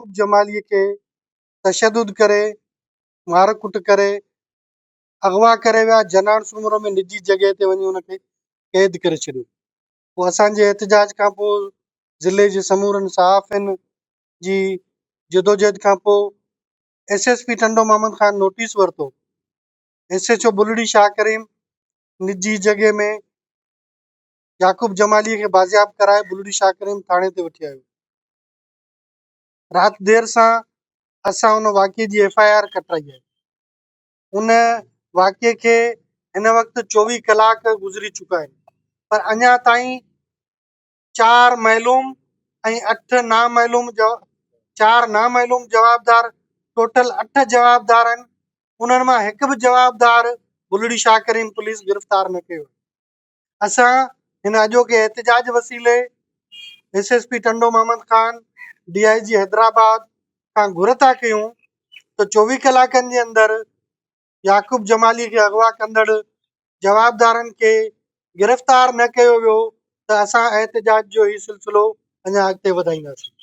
याकूब जमाली के तशद्दुद करे, मार कुट करे, अगवा करे विया, जनान सूमरो में निजी जगह ते वञी उनखे कैद करे छॾियो। पोइ असांजे एहतजाज खां पोइ ज़िले जे समूरनि सहाफ़ियुनि जी जदोजहद खां पोइ SSP टंडो मोहम्मद ख़ान नोटिस वरितो। SHO बुलड़ी शाह करीम निजी जगह में याकूब जमाली खे बाज़ियाब कराए बुलड़ी शाह करीम थाणे ते वठी आयो। राति देर सां असां उन वाक़े जी FIR कटाई आहे। उन वाक़े खे हिन वक़्तु 24 कलाक गुज़री चुका आहिनि, पर अञा ताईं 4 मालूम ऐं 8 नामालूम 4 नामालूम जवाबदार, टोटल 8 जवाबदार आहिनि। उन्हनि मां हिकु बि जवाबदार बुलड़ी शाह करीम पुलिस गिरफ़्तार न कयो। असां हिन अॼोके एहतजाज वसीले SSP टंडो मोहम्मद ख़ान, DIG हैदराबाद खां घुर था कयूं त 24 कलाकनि जे अंदरि याकूब जमाली खे अगवा कंदड़ जवाबदारनि खे गिरफ़्तार न कयो वियो त असां एहतजाज जो ही सिलसिलो अञा अॻिते वधाईंदासीं।